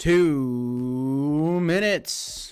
2 minutes.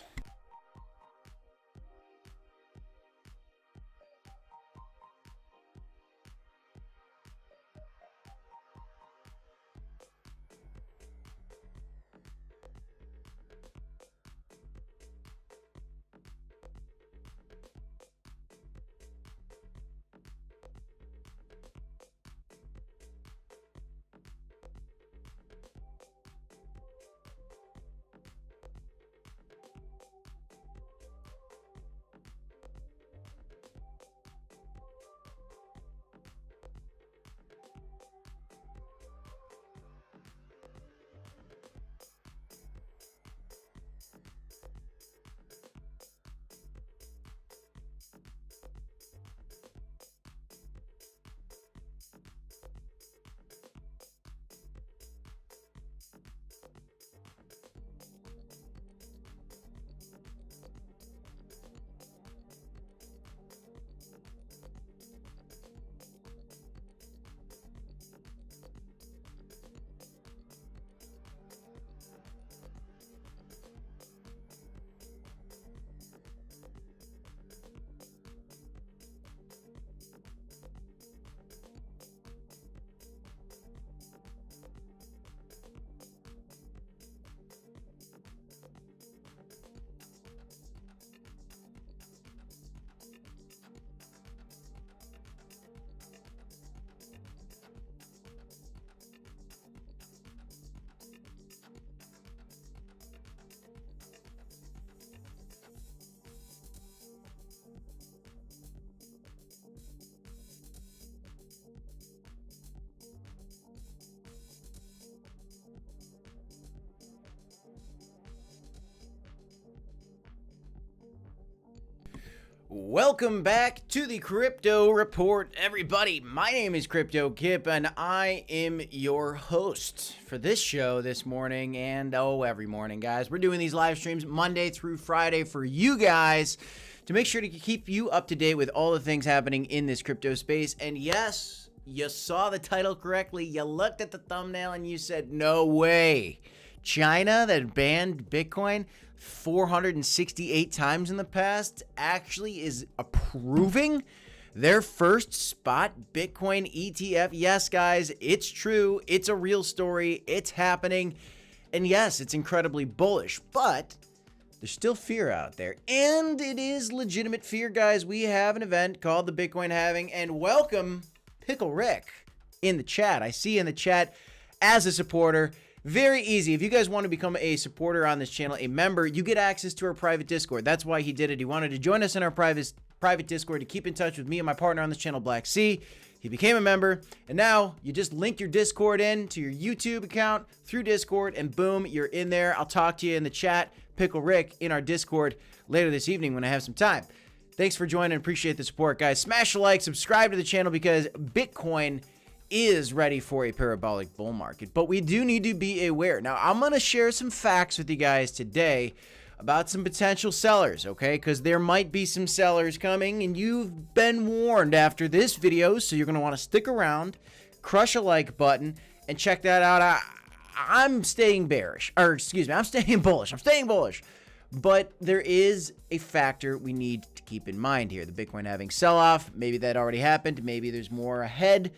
Welcome back to the Crypto Report, everybody. My name is Crypto Kip, and I am your host for this show this morning and every morning, guys. We're doing these live streams Monday through Friday for you guys to make sure to keep you up to date with all the things happening in this crypto space. And yes, you saw the title correctly. You looked at the thumbnail and you said, no way. China that banned Bitcoin 468 times in the past actually is approving their first spot Bitcoin ETF. Yes, guys, it's true. It's a real story. It's happening. And yes, it's incredibly bullish, but there's still fear out there. And it is legitimate fear, guys. We have an event called the Bitcoin Halving, and welcome Pickle Rick in the chat. I see you in the chat as a supporter. Very easy. If you guys want to become a supporter on this channel, a member, you get access to our private Discord. That's why he did it. He wanted to join us in our private Discord to keep in touch with me and my partner on this channel, Black Sea. He became a member, and now you just link your Discord in to your YouTube account through Discord, and boom, you're in there. I'll talk to you in the chat, Pickle Rick, in our Discord later this evening when I have some time. Thanks for joining. Appreciate the support, guys. Smash a like, subscribe to the channel, because Bitcoin is ready for a parabolic bull market, but we do need to be aware. Now, I'm going to share some facts with you guys today about some potential sellers, okay? Because there might be some sellers coming, and you've been warned after this video, so you're going to want to stick around, crush a like button, and check that out. I'm staying bearish, or excuse me, I'm staying bullish. But there is a factor we need to keep in mind here. The Bitcoin having sell-off, maybe that already happened, maybe there's more ahead.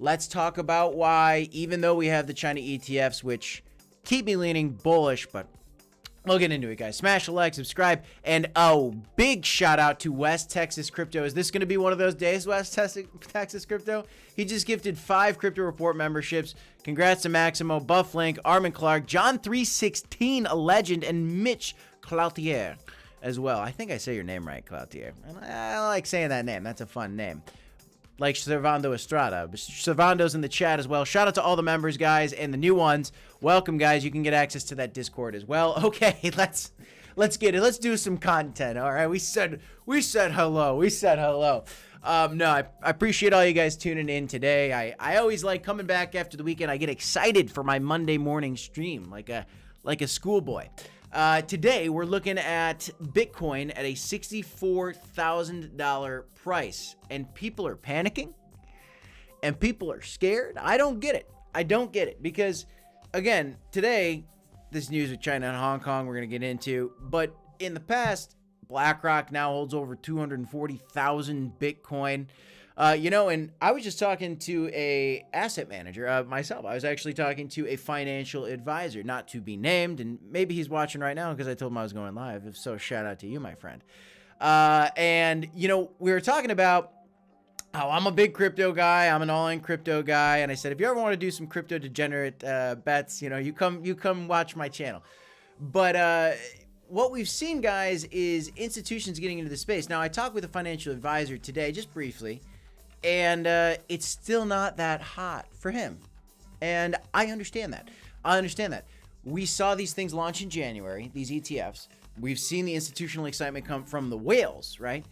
Let's talk about why, even though we have the China ETFs, which keep me leaning bullish, but we'll get into it, guys. Smash a like, subscribe, and big shout out to West Texas Crypto. Is this going to be one of those days, West Texas Crypto? He just gifted 5 Crypto Report memberships. Congrats to Maximo, Buff Link, Armin Clark, John316, a legend, and Mitch Cloutier as well. I think I say your name right, Cloutier. I like saying that name. That's a fun name. Like Servando Estrada. Servando's in the chat as well. Shout out to all the members, guys, and the new ones. Welcome, guys. You can get access to that Discord as well. Okay, let's get it. Let's do some content. All right. We said hello. No, I appreciate all you guys tuning in today. I always like coming back after the weekend. I get excited for my Monday morning stream like a schoolboy. Today, we're looking at Bitcoin at a $64,000 price, and people are panicking, and people are scared. I don't get it. Because, again, today, this news with China and Hong Kong we're going to get into. But in the past, BlackRock now holds over 240,000 Bitcoin. And I was just talking to a asset manager myself. I was actually talking to a financial advisor, not to be named, and maybe he's watching right now because I told him I was going live. If so, shout out to you, my friend. We were talking about how I'm a big crypto guy. I'm an all-in crypto guy, and I said, if you ever want to do some crypto degenerate bets, you come watch my channel. But what we've seen, guys, is institutions getting into the space. Now, I talked with a financial advisor today, just briefly, and it's still not that hot for him. And I understand that. We saw these things launch in January, these ETFs. We've seen the institutional excitement come from the whales, right?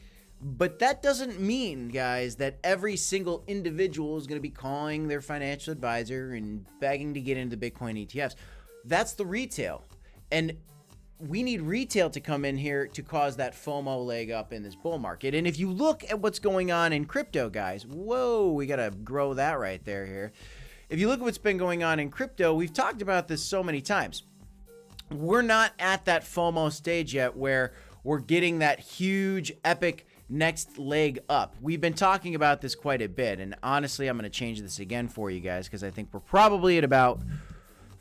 But that doesn't mean, guys, that every single individual is going to be calling their financial advisor and begging to get into Bitcoin ETFs. That's the retail. And we need retail to come in here to cause that FOMO leg up in this bull market. And if you look at what's going on in crypto, guys, whoa, we got to grow that right there here. If you look at what's been going on in crypto, we've talked about this so many times. We're not at that FOMO stage yet where we're getting that huge, epic next leg up. We've been talking about this quite a bit. And honestly, I'm going to change this again for you guys because I think we're probably at about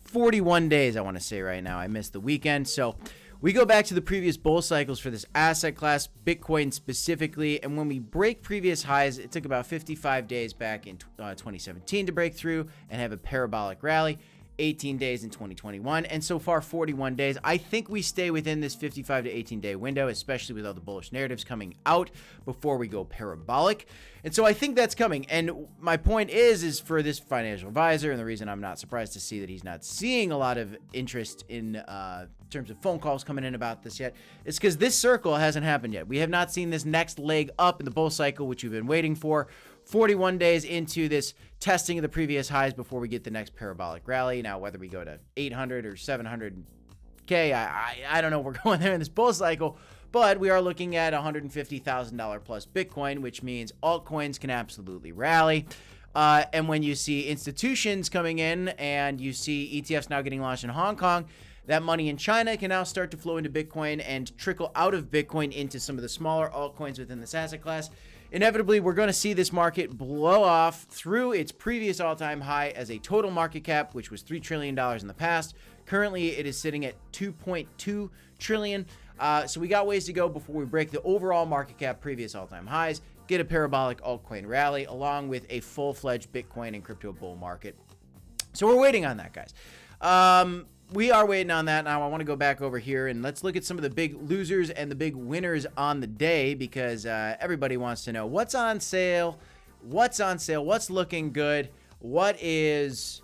41 days, I want to say right now. I missed the weekend. So we go back to the previous bull cycles for this asset class, Bitcoin specifically. And when we break previous highs, it took about 55 days back in 2017 to break through and have a parabolic rally. 18 days in 2021, and so far 41 days. I think we stay within this 55 to 18 day window, especially with all the bullish narratives coming out before we go parabolic. And so I think that's coming. And my point is for this financial advisor, and the reason I'm not surprised to see that he's not seeing a lot of interest in terms of phone calls coming in about this yet, is because this circle hasn't happened yet. We have not seen this next leg up in the bull cycle, which we've been waiting for. 41 days into this testing of the previous highs before we get the next parabolic rally. Now, whether we go to 800 or 700K, I don't know. We're going there in this bull cycle, but we are looking at $150,000 plus Bitcoin, which means altcoins can absolutely rally. And when you see institutions coming in and you see ETFs now getting launched in Hong Kong, that money in China can now start to flow into Bitcoin and trickle out of Bitcoin into some of the smaller altcoins within this asset class. Inevitably, we're going to see this market blow off through its previous all-time high as a total market cap, which was $3 trillion in the past. Currently, it is sitting at $2.2 trillion. So we got ways to go before we break the overall market cap previous all-time highs, get a parabolic altcoin rally, along with a full-fledged Bitcoin and crypto bull market. So we're waiting on that, guys. We are waiting on that. Now I want to go back over here and let's look at some of the big losers and the big winners on the day, because everybody wants to know what's on sale, what's looking good, what is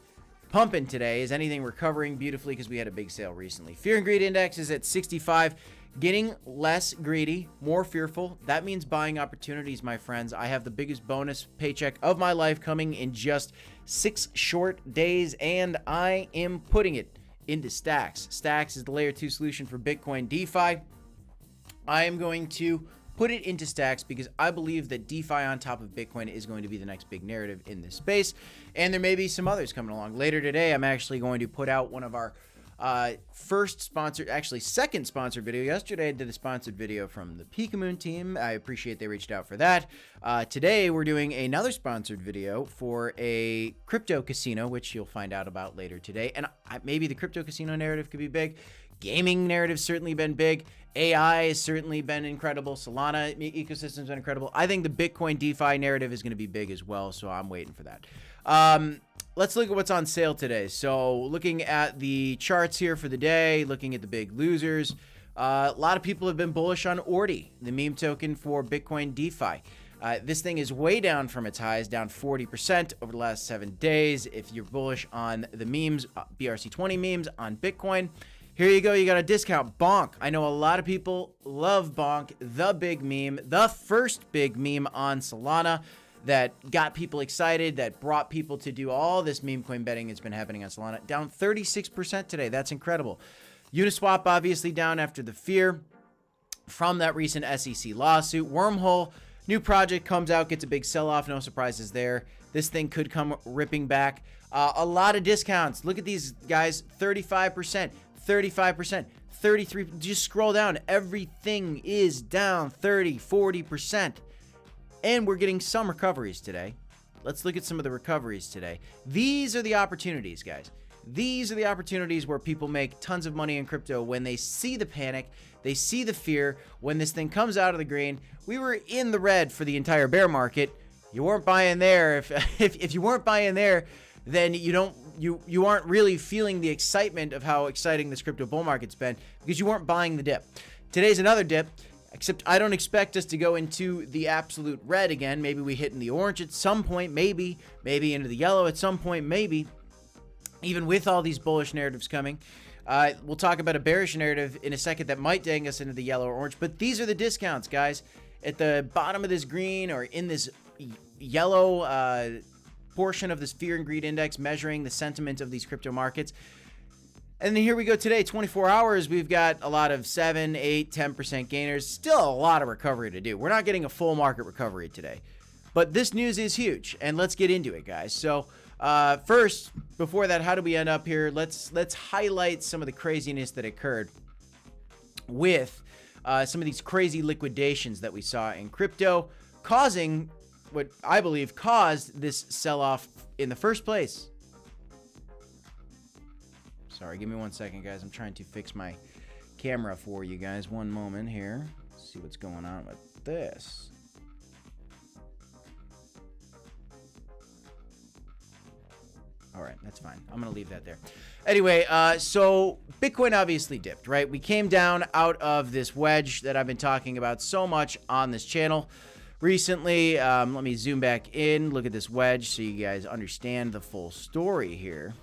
pumping today. Is anything recovering beautifully? Because we had a big sale recently. Fear and greed index is at 65, getting less greedy, more fearful. That means buying opportunities, my friends. I have the biggest bonus paycheck of my life coming in just 6 short days, and I am putting it into Stacks. Stacks is the layer 2 solution for Bitcoin DeFi. I am going to put it into Stacks because I believe that DeFi on top of Bitcoin is going to be the next big narrative in this space, and there may be some others coming along. Later today, I'm actually going to put out one of our second sponsored video. Yesterday I did a sponsored video from the Pikamoon team. I appreciate they reached out for that. Today we're doing another sponsored video for a crypto casino, which you'll find out about later today. And maybe the crypto casino narrative could be big. Gaming narrative's certainly been big. AI has certainly been incredible. Solana ecosystem's been incredible. I think the Bitcoin DeFi narrative is going to be big as well, so I'm waiting for that. Let's look at what's on sale today. So looking at the charts here for the day, looking at the big losers, a lot of people have been bullish on Ordi, the meme token for Bitcoin DeFi. This thing is way down from its highs, down 40% over the last 7 days. If you're bullish on the memes, BRC20 memes on Bitcoin, here you go. You got a discount. Bonk. I know a lot of people love Bonk, the big meme, the first big meme on Solana that got people excited, that brought people to do all this meme coin betting that's been happening on Solana. Down 36% today. That's incredible. Uniswap obviously down after the fear from that recent SEC lawsuit. Wormhole, new project comes out, gets a big sell-off. No surprises there. This thing could come ripping back. A lot of discounts. Look at these guys, 35%, 35%, 33, just scroll down. Everything is down 30, 40%. And we're getting some recoveries today. Let's look at some of the recoveries today. These are the opportunities, guys. These are the opportunities where people make tons of money in crypto when they see the panic, they see the fear. When this thing comes out of the green, we were in the red for the entire bear market. You weren't buying there. If you weren't buying there, then you aren't really feeling the excitement of how exciting this crypto bull market's been because you weren't buying the dip. Today's another dip. Except I don't expect us to go into the absolute red again. Maybe we hit in the orange at some point, maybe into the yellow at some point, maybe. Even with all these bullish narratives coming. We'll talk about a bearish narrative in a second that might dang us into the yellow or orange. But these are the discounts, guys. At the bottom of this green or in this yellow portion of this fear and greed index measuring the sentiment of these crypto markets. And then here we go today, 24 hours, we've got a lot of 7, 8, 10% gainers. Still a lot of recovery to do. We're not getting a full market recovery today. But this news is huge, and let's get into it, guys. So first, before that, how do we end up here? Let's highlight some of the craziness that occurred with some of these crazy liquidations that we saw in crypto, causing what I believe caused this sell-off in the first place. Sorry, give me 1 second, guys. I'm trying to fix my camera for you guys. One moment here. See what's going on with this. All right, that's fine. I'm going to leave that there. Anyway, so Bitcoin obviously dipped, right? We came down out of this wedge that I've been talking about so much on this channel recently. Let me zoom back in, look at this wedge so you guys understand the full story here.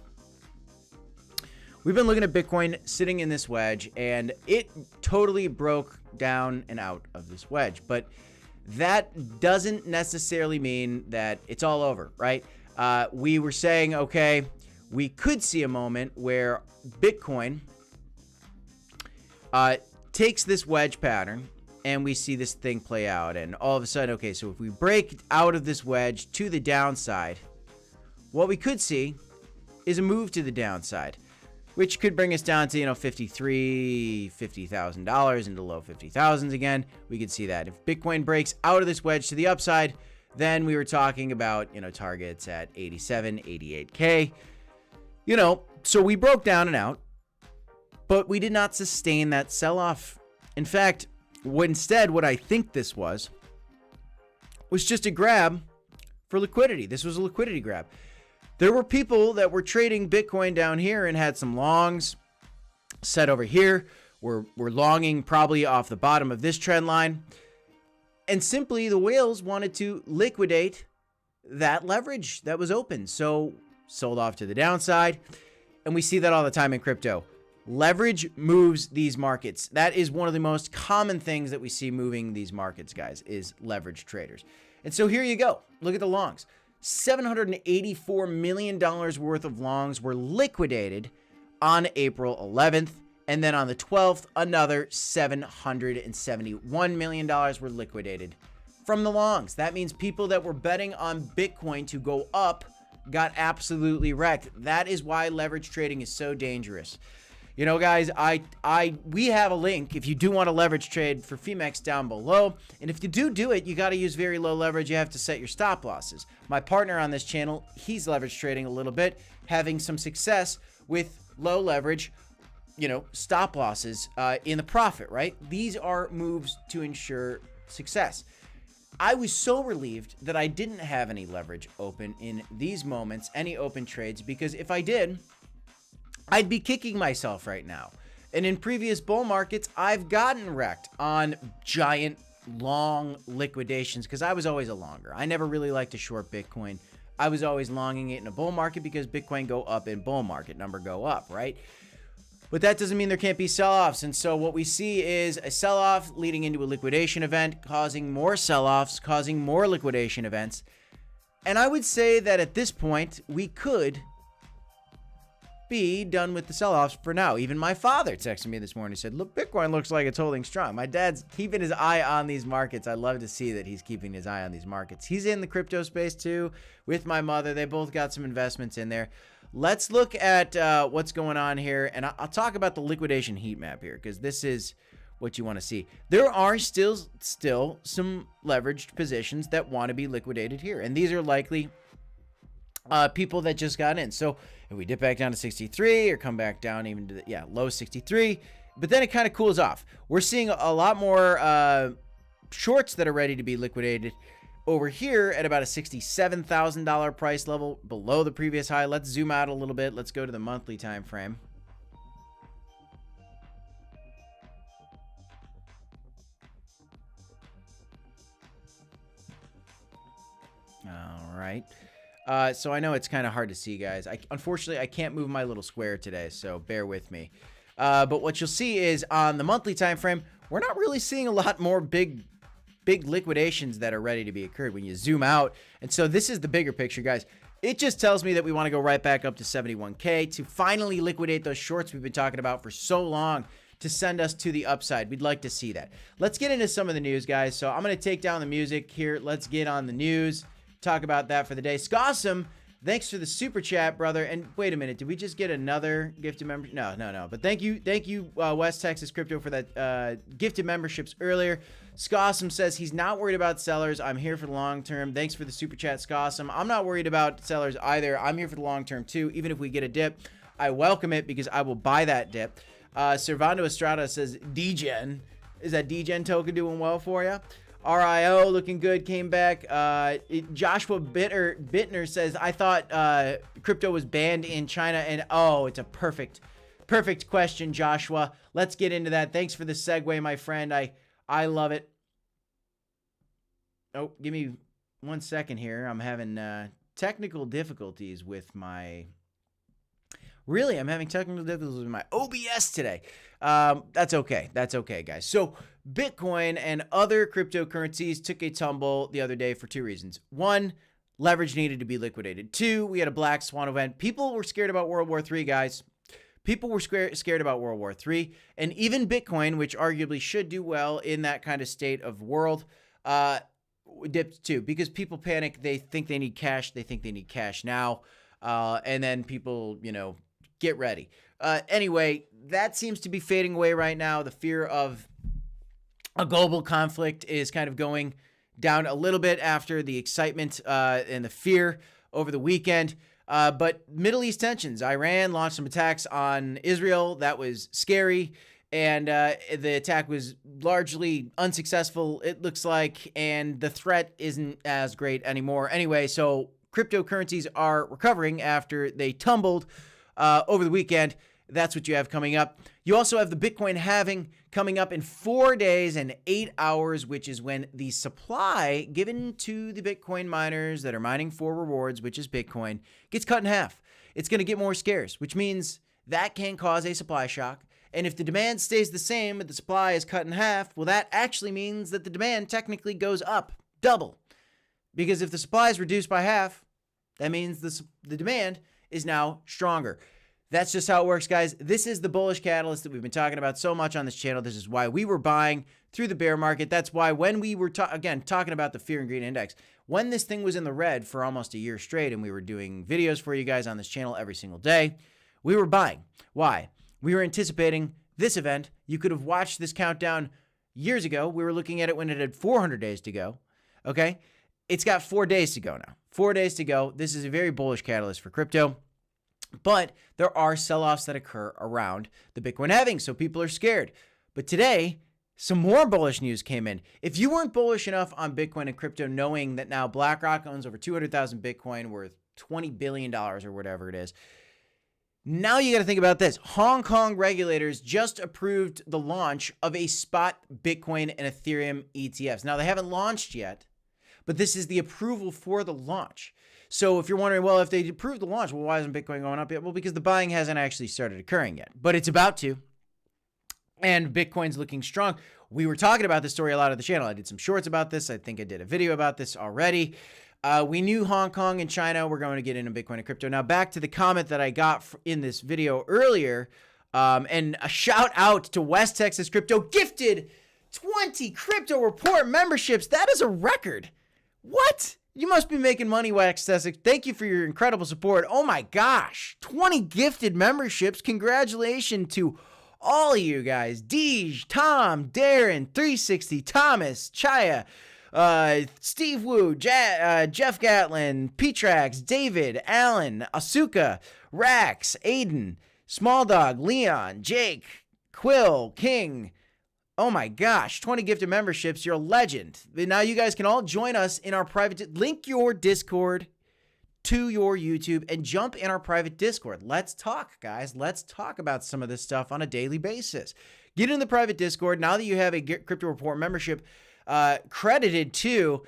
We've been looking at Bitcoin sitting in this wedge, and it totally broke down and out of this wedge. But that doesn't necessarily mean that it's all over, right? We were saying, okay, we could see a moment where Bitcoin takes this wedge pattern, and we see this thing play out. And all of a sudden, okay, so if we break out of this wedge to the downside, what we could see is a move to the downside, which could bring us down to, $50,000 into low 50,000s again. We could see that. If Bitcoin breaks out of this wedge to the upside, then we were talking about, targets at 87, 88K. So we broke down and out, but we did not sustain that sell-off. In fact, instead, what I think this was just a grab for liquidity. This was a liquidity grab. There were people that were trading Bitcoin down here and had some longs set over here. We're longing probably off the bottom of this trend line. And simply the whales wanted to liquidate that leverage that was open. So sold off to the downside. And we see that all the time in crypto. Leverage moves these markets. That is one of the most common things that we see moving these markets, guys, is leverage traders. And so here you go. Look at the longs. $784 million worth of longs were liquidated on April 11th. And then on the 12th, another $771 million were liquidated from the longs. That means people that were betting on Bitcoin to go up got absolutely wrecked. That is why leverage trading is so dangerous. Guys, we have a link if you do want to leverage trade for Femex down below. And if you do it, you got to use very low leverage. You have to set your stop losses. My partner on this channel, he's leverage trading a little bit, having some success with low leverage, stop losses in the profit, right? These are moves to ensure success. I was so relieved that I didn't have any leverage open in these moments, any open trades, because if I did, I'd be kicking myself right now. And in previous bull markets, I've gotten wrecked on giant long liquidations because I was always a longer. I never really liked to short Bitcoin. I was always longing it in a bull market because Bitcoin go up in bull market, number go up, right? But that doesn't mean there can't be sell-offs. And so what we see is a sell-off leading into a liquidation event, causing more sell-offs, causing more liquidation events. And I would say that at this point, we could be done with the sell-offs for now. Even my father texted me this morning and said, look, Bitcoin looks like it's holding strong. My dad's keeping his eye on these markets. I love to see that he's keeping his eye on these markets. He's in the crypto space too with my mother. They both got some investments in there. let's look at what's going on here, and I'll talk about the liquidation heat map here, because this is what you want to see. There are still some leveraged positions that want to be liquidated here, and these are likely people that just got in. So if we dip back down to 63 or come back down even to the, low 63, but then it kind of cools off. We're seeing a lot more shorts that are ready to be liquidated over here at about a $67,000 price level below the previous high. Let's zoom out a little bit. Let's go to the monthly time frame. All right. So I know it's kind of hard to see, guys. Unfortunately, I can't move my little square today, so bear with me. But what you'll see is on the monthly time frame, we're not really seeing a lot more big liquidations that are ready to be occurred when you zoom out. And so this is the bigger picture, guys. It just tells me that we want to go right back up to 71K to finally liquidate those shorts we've been talking about for so long to send us to the upside. We'd like to see that. Let's get into some of the news, guys. So I'm going to take down the music here. Let's get on the news. Talk about that for the day. Scossum, thanks for the super chat, brother. And wait a minute, did we just get another gifted membership? No. But thank you, West Texas Crypto, for that gifted memberships earlier. Scossum says he's not worried about sellers. I'm here for the long term. Thanks for the super chat, Scossum. I'm not worried about sellers either. I'm here for the long term too. Even if we get a dip, I welcome it because I will buy that dip. Servando Estrada says DGen. Is that DGen token doing well for you? RIO looking good, came back. Joshua Bittner says, I thought crypto was banned in China, and oh, it's a perfect question, Joshua. Let's get into that. Thanks for the segue, my friend. I love it. Oh, give me 1 second here. I'm having technical difficulties with my... Really, I'm having technical difficulties with my OBS today. That's okay. That's okay, guys. So Bitcoin and other cryptocurrencies took a tumble the other day for two reasons. One, leverage needed to be liquidated. Two, we had a black swan event. People were scared about World War III, guys. People were scared about World War III. And even Bitcoin, which arguably should do well in that kind of state of world, dipped too. Because people panic. They think they need cash. They think they need cash now. And then people, get ready. Anyway, that seems to be fading away right now. The fear of a global conflict is kind of going down a little bit after the excitement and the fear over the weekend. But Middle East tensions, Iran launched some attacks on Israel. That was scary. And the attack was largely unsuccessful, it looks like. And the threat isn't as great anymore. Anyway, so cryptocurrencies are recovering after they tumbled over the weekend. That's what you have coming up. You also have the Bitcoin halving coming up in 4 days and 8 hours, which is when the supply given to the Bitcoin miners that are mining for rewards, which is Bitcoin, gets cut in half. It's going to get more scarce, which means that can cause a supply shock. And if the demand stays the same, but the supply is cut in half, well, that actually means that the demand technically goes up double. Because if the supply is reduced by half, that means the demand is now stronger. That's just how it works, guys. This is the bullish catalyst that we've been talking about so much on this channel. This is why we were buying through the bear market. That's why when we were, talking about the Fear and Greed Index, when this thing was in the red for almost a year straight and we were doing videos for you guys on this channel every single day, we were buying. Why? We were anticipating this event. You could have watched this countdown years ago. We were looking at it when it had 400 days to go. Okay? It's got 4 days to go now. 4 days to go. This is a very bullish catalyst for crypto. But there are sell-offs that occur around the Bitcoin halving, so people are scared. But today, some more bullish news came in. If you weren't bullish enough on Bitcoin and crypto, knowing that now BlackRock owns over 200,000 Bitcoin worth $20 billion or whatever it is, now you got to think about this. Hong Kong regulators just approved the launch of a spot Bitcoin and Ethereum ETFs. Now, they haven't launched yet, but this is the approval for the launch. So if you're wondering, well, if they approved the launch, well, why isn't Bitcoin going up yet? Well, because the buying hasn't actually started occurring yet, but it's about to. And Bitcoin's looking strong. We were talking about this story a lot of the channel. I did some shorts about this. I think I did a video about this already. We knew Hong Kong and China were going to get into Bitcoin and crypto. Now, back to the comment that I got in this video earlier, and a shout out to West Texas Crypto, gifted 20 crypto report memberships. That is a record. What? You must be making money, Wax Tessic. Thank you for your incredible support. Oh my gosh, 20 gifted memberships. Congratulations to all of you guys. Deej, Tom, Darren, 360, Thomas, Chaya, Steve Wu, Jeff Gatlin, Petrax, David, Alan, Asuka, Rax, Aiden, Small Dog, Leon, Jake, Quill, King. Oh my gosh, 20 gifted memberships. You're a legend. Now you guys can all join us in our private, link your Discord to your YouTube and jump in our private Discord. Let's talk, guys. Let's talk about some of this stuff on a daily basis. Get in the private Discord. Now that you have a Crypto Report membership credited to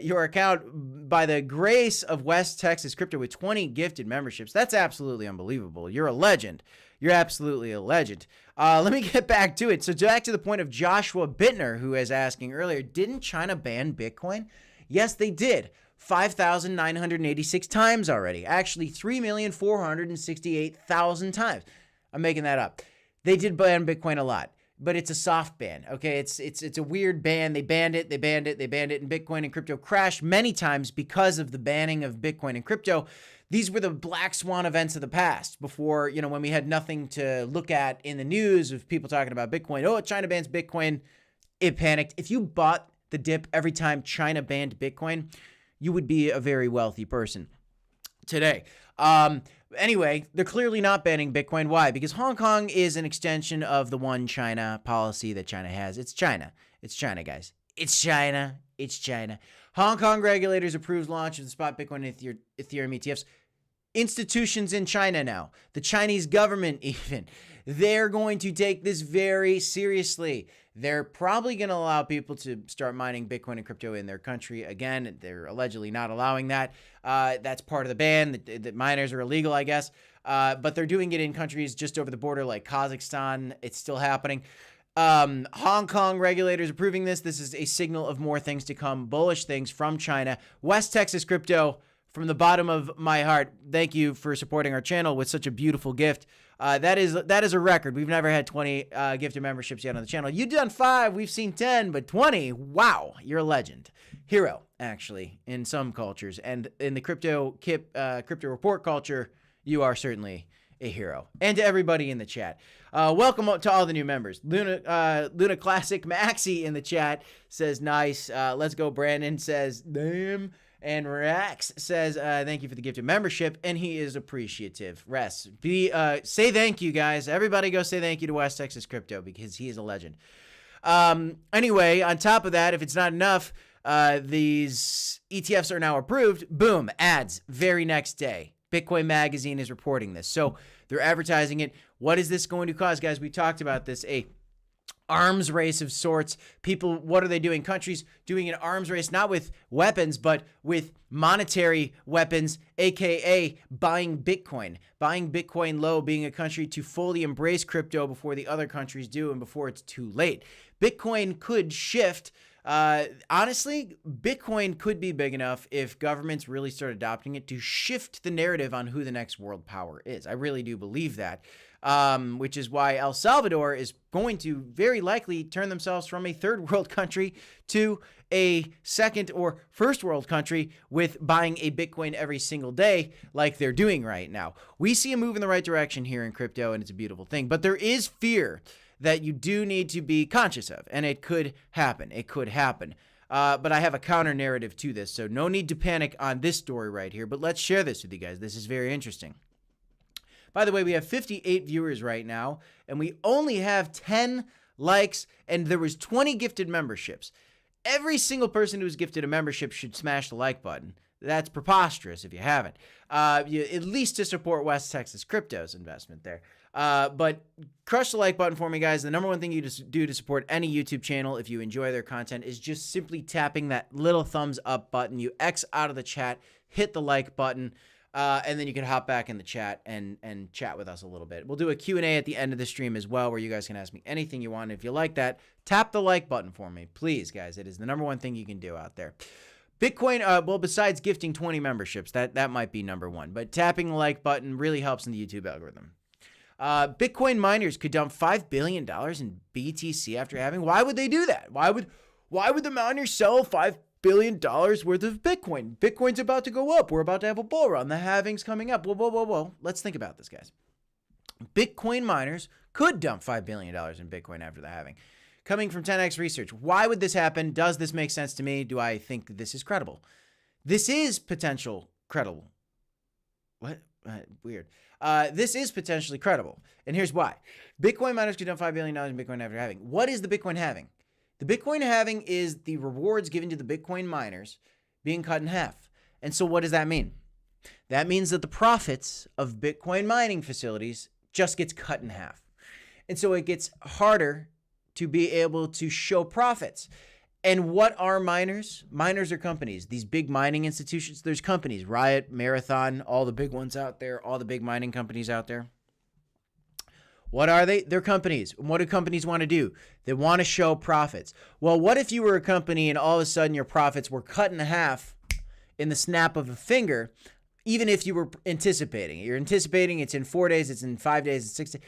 your account by the grace of West Texas Crypto with 20 gifted memberships, that's absolutely unbelievable. You're a legend. You're absolutely a legend. Let me get back to it. So back to the point of Joshua Bittner, who was asking earlier, didn't China ban Bitcoin? Yes, they did. 5,986 times already. Actually, 3,468,000 times. I'm making that up. They did ban Bitcoin a lot, but it's a soft ban. Okay, it's a weird ban. They banned it, and Bitcoin and crypto crashed many times because of the banning of Bitcoin and crypto. These were the black swan events of the past before, when we had nothing to look at in the news of people talking about Bitcoin. Oh, China bans Bitcoin. It panicked. If you bought the dip every time China banned Bitcoin, you would be a very wealthy person today. Anyway, they're clearly not banning Bitcoin. Why? Because Hong Kong is an extension of the one China policy that China has. It's China. It's China, guys. It's China. It's China. Hong Kong regulators approves launch of the spot Bitcoin and Ethereum ETFs. Institutions in China now, the Chinese government even, they're going to take this very seriously. They're probably going to allow people to start mining Bitcoin and crypto in their country. Again, they're allegedly not allowing that. That's part of the ban. The miners are illegal, I guess. But they're doing it in countries just over the border like Kazakhstan. It's still happening. Hong Kong regulators approving this. This is a signal of more things to come, bullish things from China. West Texas Crypto, from the bottom of my heart, thank you for supporting our channel with such a beautiful gift. That is a record. We've never had 20 gifted memberships yet on the channel. You've done 5, we've seen 10, but 20, wow, you're a legend. Hero, actually, in some cultures. And in the crypto report culture, you are certainly a hero. And to everybody in the chat. Welcome to all the new members. Luna Classic Maxi in the chat says, nice. Let's go. Brandon says, damn. And Rax says, thank you for the gifted membership, and he is appreciative. Say thank you, guys. Everybody go say thank you to West Texas Crypto because he is a legend. Anyway, on top of that, if it's not enough, these ETFs are now approved. Boom, ads, very next day. Bitcoin Magazine is reporting this. So they're advertising it. What is this going to cause, guys? We talked about this, arms race of sorts. People, what are they doing? Countries doing an arms race, not with weapons, but with monetary weapons, aka buying Bitcoin. Buying Bitcoin low, being a country to fully embrace crypto before the other countries do and before it's too late. Bitcoin could shift. Honestly, Bitcoin could be big enough if governments really start adopting it to shift the narrative on who the next world power is. I really do believe that. Which is why El Salvador is going to very likely turn themselves from a third world country to a second or first world country with buying a Bitcoin every single day like they're doing right now. We see a move in the right direction here in crypto, and it's a beautiful thing. But there is fear that you do need to be conscious of, and it could happen. It could happen. But I have a counter narrative to this, so no need to panic on this story right here. But let's share this with you guys. This is very interesting. By the way, we have 58 viewers right now, and we only have 10 likes, and there was 20 gifted memberships. Every single person who's gifted a membership should smash the like button. That's preposterous if you haven't. At least to support West Texas Crypto's investment there. But crush the like button for me, guys. The number one thing you do to support any YouTube channel if you enjoy their content is just simply tapping that little thumbs up button. You X out of the chat, hit the like button. And then you can hop back in the chat and chat with us a little bit. We'll do a Q&A at the end of the stream as well, where you guys can ask me anything you want. If you like that, tap the like button for me, please, guys. It is the number one thing you can do out there. Bitcoin, well, besides gifting 20 memberships, that might be number one. But tapping the like button really helps in the YouTube algorithm. Bitcoin miners could dump $5 billion in BTC after halving. Why would they do that? Why would the miners sell $5 billion worth of Bitcoin. Bitcoin's about to go up. We're about to have a bull run. The halving's coming up. Whoa. Let's think about this, guys. Bitcoin miners could dump $5 billion in Bitcoin after the halving. Coming from 10x Research, why would this happen? Does this make sense to me? Do I think this is credible? This is potential credible. What? Weird. This is potentially credible. And here's why. Bitcoin miners could dump $5 billion in Bitcoin after halving. What is the Bitcoin halving? The Bitcoin halving is the rewards given to the Bitcoin miners being cut in half. And so what does that mean? That means that the profits of Bitcoin mining facilities just gets cut in half. And so it gets harder to be able to show profits. And what are miners? Miners are companies. These big mining institutions, there's companies, Riot, Marathon, all the big ones out there, all the big mining companies out there. What are they? They're companies. And what do companies want to do? They want to show profits. Well, what if you were a company and all of a sudden your profits were cut in half in the snap of a finger, even if you were anticipating it? You're anticipating it's in 4 days, it's in 5 days, it's 6 days.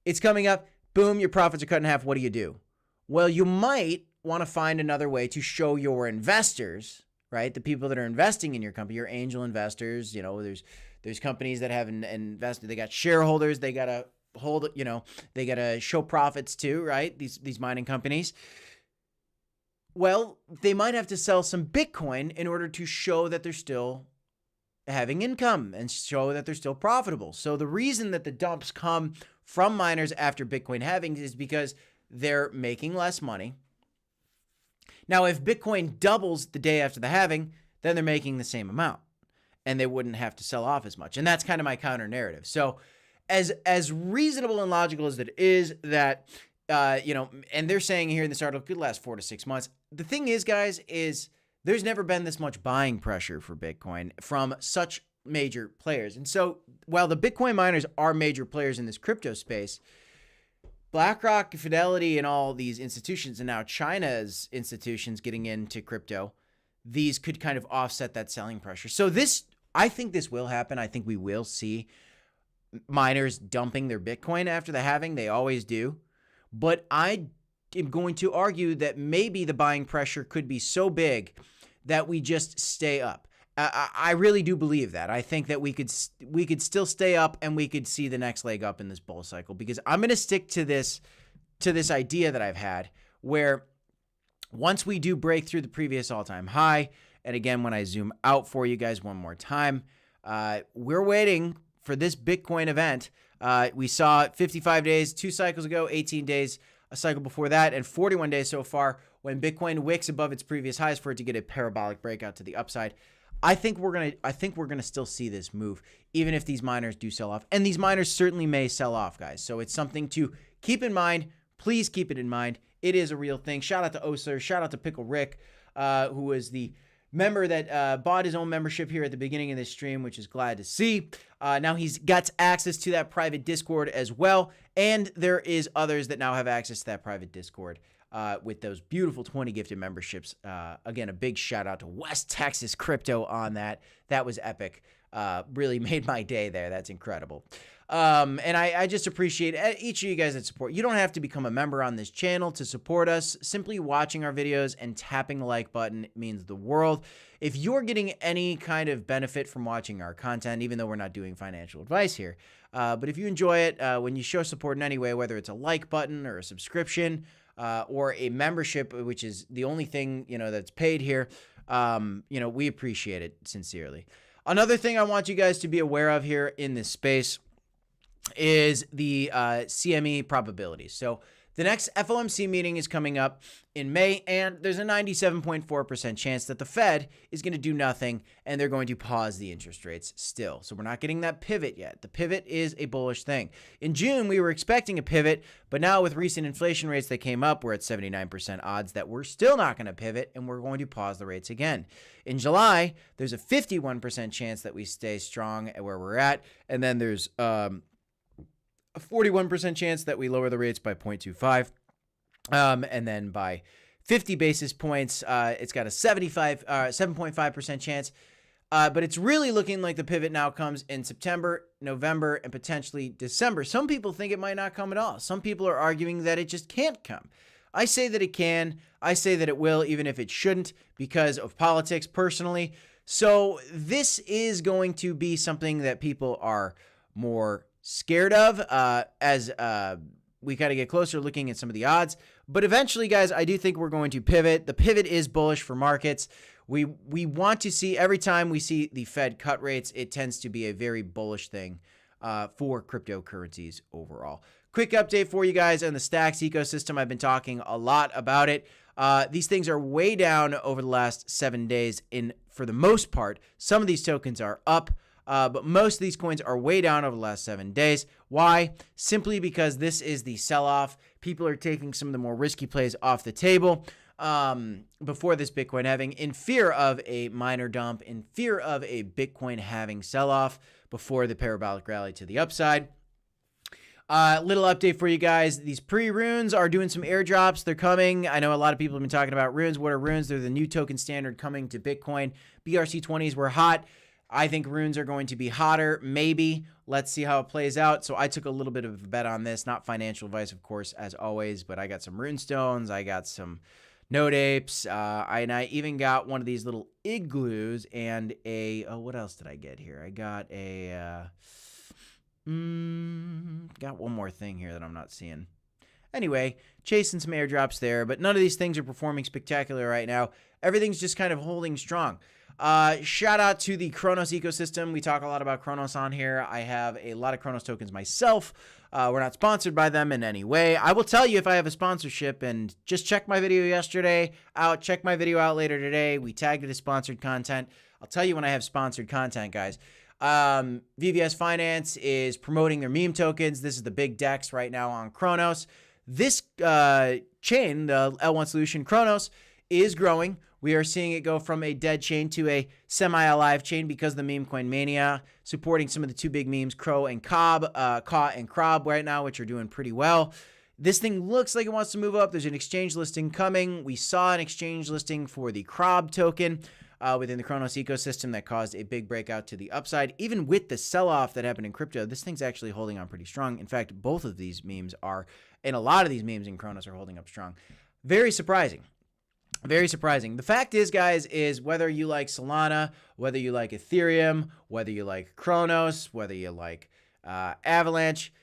It's coming up. Boom, your profits are cut in half. What do? Well, you might want to find another way to show your investors, right? The people that are investing in your company, your angel investors, there's companies that have invested, they got shareholders, they got to hold, they got to show profits too, right? These mining companies. Well, they might have to sell some Bitcoin in order to show that they're still having income and show that they're still profitable. So the reason that the dumps come from miners after Bitcoin halving is because they're making less money. Now, if Bitcoin doubles the day after the halving, then they're making the same amount and they wouldn't have to sell off as much. And that's kind of my counter narrative. So as reasonable and logical as it is that, and they're saying here in this article, it could last 4 to 6 months. The thing is, guys, is there's never been this much buying pressure for Bitcoin from such major players. And so while the Bitcoin miners are major players in this crypto space, BlackRock, Fidelity, and all these institutions, and now China's institutions getting into crypto, these could kind of offset that selling pressure. So I think this will happen. I think we will see miners dumping their Bitcoin after the halving. They always do. But I am going to argue that maybe the buying pressure could be so big that we just stay up. I really do believe that. I think that we could still stay up and we could see the next leg up in this bull cycle, because I'm going to stick to this idea that I've had where once we do break through the previous all-time high, and again, when I zoom out for you guys one more time, we're waiting for this Bitcoin event. We saw it 55 days, 2 cycles ago, 18 days, a cycle before that, and 41 days so far when Bitcoin wicks above its previous highs for it to get a parabolic breakout to the upside. I think we're gonna still see this move, even if these miners do sell off. And these miners certainly may sell off, guys. So it's something to keep in mind. Please keep it in mind. It is a real thing. Shout out to Oser. Shout out to Pickle Rick, who was the member that bought his own membership here at the beginning of this stream, which is glad to see. Now he's got access to that private Discord as well. And there is others that now have access to that private Discord with those beautiful 20 gifted memberships. Again, a big shout out to West Texas Crypto on that. That was epic. Really made my day there. That's incredible. And I just appreciate each of you guys that support. You don't have to become a member on this channel to support us. Simply watching our videos and tapping the like button means the world. If you're getting any kind of benefit from watching our content, even though we're not doing financial advice here, but if you enjoy it, when you show support in any way, whether it's a like button or a subscription, or a membership, which is the only thing, that's paid here, we appreciate it sincerely. Another thing I want you guys to be aware of here in this space is the CME probabilities. So the next FOMC meeting is coming up in May, and there's a 97.4% chance that the Fed is going to do nothing and they're going to pause the interest rates still. So we're not getting that pivot yet. The pivot is a bullish thing. In June, we were expecting a pivot, but now with recent inflation rates that came up, we're at 79% odds that we're still not going to pivot and we're going to pause the rates again. In July, there's a 51% chance that we stay strong at where we're at, and then there's a 41% chance that we lower the rates by 0.25. And then by 50 basis points, it's got a 7.5% chance. But it's really looking like the pivot now comes in September, November, and potentially December. Some people think it might not come at all. Some people are arguing that it just can't come. I say that it can. I say that it will, even if it shouldn't, because of politics personally. So this is going to be something that people are more scared of as we kind of get closer looking at some of the odds. But eventually, guys, I do think we're going to pivot. The pivot is bullish for markets. We want to see, every time we see the Fed cut rates, it tends to be a very bullish thing for cryptocurrencies overall. Quick update for you guys on the Stacks ecosystem. I've been talking a lot about it. These things are way down over the last 7 days for the most part. Some of these tokens are up, but most of these coins are way down over the last 7 days. Why? Simply because this is the sell-off. People are taking some of the more risky plays off the table before this Bitcoin halving, in fear of a minor dump, in fear of a Bitcoin halving sell-off before the parabolic rally to the upside. Little update for you guys. These pre-runes are doing some airdrops. They're coming. I know a lot of people have been talking about runes. What are runes? They're the new token standard coming to Bitcoin. BRC20s were hot. I think runes are going to be hotter. Maybe. Let's see how it plays out. So I took a little bit of a bet on this. Not financial advice, of course, as always, but I got some rune stones. I got some node apes. And I even got one of these little igloos and what else did I get here? I got got one more thing here that I'm not seeing. Anyway, chasing some airdrops there, but none of these things are performing spectacular right now. Everything's just kind of holding strong. Shout out to the Cronos ecosystem. We talk a lot about Cronos on here. I have a lot of Cronos tokens myself. We're not sponsored by them in any way. I will tell you if I have a sponsorship, and just check my video yesterday out, check my video out later today. We tagged it as sponsored content. I'll tell you when I have sponsored content, guys. VVS Finance is promoting their meme tokens. This is the big DEX right now on Cronos. This chain, the L1 solution Cronos, is growing. We are seeing it go from a dead chain to a semi-alive chain because of the meme coin mania, supporting some of the two big memes, Crow and Cobb, Caw and Crob right now, which are doing pretty well. This thing looks like it wants to move up. There's an exchange listing coming. We saw an exchange listing for the Crob token within the Cronos ecosystem that caused a big breakout to the upside. Even with the sell-off that happened in crypto, this thing's actually holding on pretty strong. In fact, both of these memes are, and a lot of these memes in Cronos are holding up strong. Very surprising. Very surprising. The fact is, guys, is whether you like Solana, whether you like Ethereum, whether you like Cronos, whether you like Avalanche,